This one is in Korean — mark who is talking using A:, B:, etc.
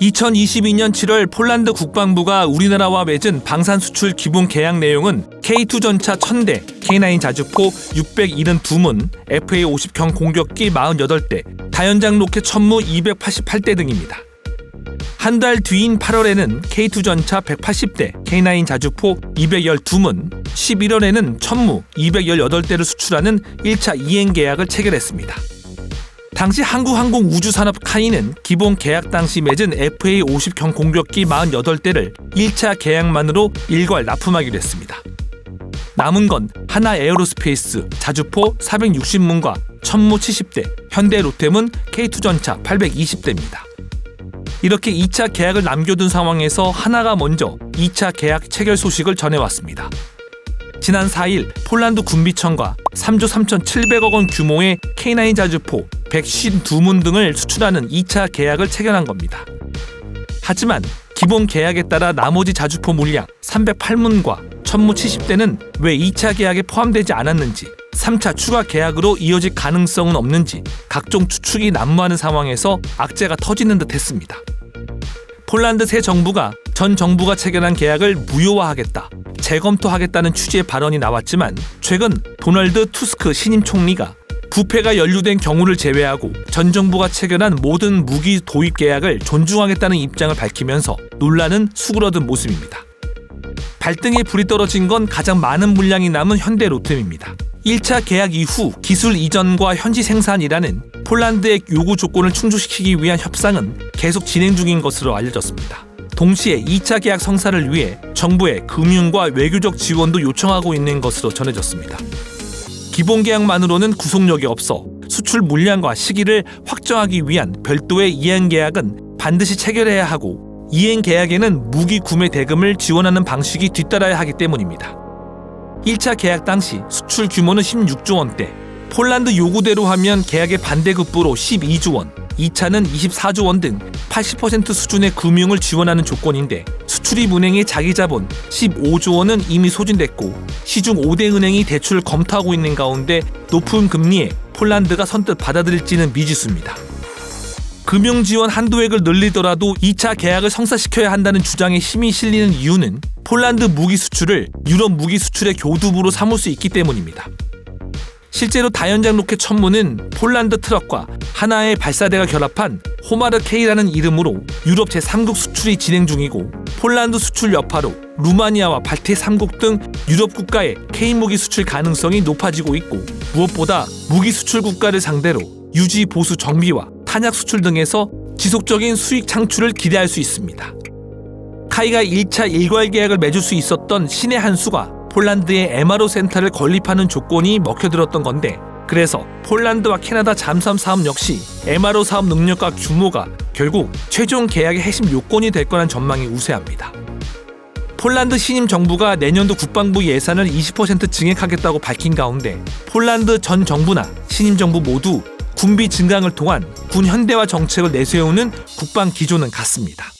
A: 2022년 7월 폴란드 국방부가 우리나라와 맺은 방산 수출 기본 계약 내용은 K2 전차 1000대, K9 자주포 672문, FA-50형 공격기 48대, 다연장 로켓 천무 288대 등입니다. 한 달 뒤인 8월에는 K2 전차 180대, K9 자주포 212문, 11월에는 천무 218대를 수출하는 1차 이행 계약을 체결했습니다. 당시 한국항공우주산업 카이는 기본 계약 당시 맺은 FA-50형 공격기 48대를 1차 계약만으로 일괄 납품하기로 했습니다. 남은 건 하나에어로스페이스 자주포 460문과 천무 70대, 현대로템은 K2 전차 820대입니다. 이렇게 2차 계약을 남겨둔 상황에서 하나가 먼저 2차 계약 체결 소식을 전해왔습니다. 지난 4일 폴란드 군비청과 3조 3,700억 원 규모의 K9 자주포 152문 등을 수출하는 2차 계약을 체결한 겁니다. 하지만 기본 계약에 따라 나머지 자주포 물량 308문과 천무 70대는 왜 2차 계약에 포함되지 않았는지, 3차 추가 계약으로 이어질 가능성은 없는지 각종 추측이 난무하는 상황에서 악재가 터지는 듯 했습니다. 폴란드 새 정부가 전 정부가 체결한 계약을 무효화하겠다, 재검토하겠다는 취지의 발언이 나왔지만 최근 도널드 투스크 신임 총리가 부패가 연루된 경우를 제외하고 전 정부가 체결한 모든 무기 도입 계약을 존중하겠다는 입장을 밝히면서 논란은 수그러든 모습입니다. 발등에 불이 떨어진 건 가장 많은 물량이 남은 현대로템입니다. 1차 계약 이후 기술 이전과 현지 생산이라는 폴란드의 요구 조건을 충족시키기 위한 협상은 계속 진행 중인 것으로 알려졌습니다. 동시에 2차 계약 성사를 위해 정부의 금융과 외교적 지원도 요청하고 있는 것으로 전해졌습니다. 기본 계약만으로는 구속력이 없어 수출 물량과 시기를 확정하기 위한 별도의 이행 계약은 반드시 체결해야 하고, 이행 계약에는 무기 구매 대금을 지원하는 방식이 뒤따라야 하기 때문입니다. 1차 계약 당시 수출 규모는 16조 원대, 폴란드 요구대로 하면 계약의 반대급부로 12조 원, 2차는 24조 원 등 80% 수준의 금융을 지원하는 조건인데, 수출입 은행의 자기 자본 15조 원은 이미 소진됐고 시중 5대 은행이 대출을 검토하고 있는 가운데 높은 금리에 폴란드가 선뜻 받아들일지는 미지수입니다. 금융 지원 한도액을 늘리더라도 2차 계약을 성사시켜야 한다는 주장에 힘이 실리는 이유는 폴란드 무기 수출을 유럽 무기 수출의 교두부로 삼을 수 있기 때문입니다. 실제로 다연장 로켓 천무는 폴란드 트럭과 하나의 발사대가 결합한 호마르 K라는 이름으로 유럽 제3국 수출이 진행 중이고, 폴란드 수출 여파로 루마니아와 발트 3국 등 유럽 국가의 K무기 수출 가능성이 높아지고 있고, 무엇보다 무기 수출 국가를 상대로 유지 보수 정비와 탄약 수출 등에서 지속적인 수익 창출을 기대할 수 있습니다. 카이가 1차 일괄 계약을 맺을 수 있었던 신의 한 수가 폴란드의 MRO 센터를 건립하는 조건이 먹혀들었던 건데, 그래서 폴란드와 캐나다 잠수함 사업 역시 MRO 사업 능력과 규모가 결국 최종 계약의 핵심 요건이 될 거란 전망이 우세합니다. 폴란드 신임 정부가 내년도 국방부 예산을 20% 증액하겠다고 밝힌 가운데 폴란드 전 정부나 신임 정부 모두 군비 증강을 통한 군 현대화 정책을 내세우는 국방 기조는 같습니다.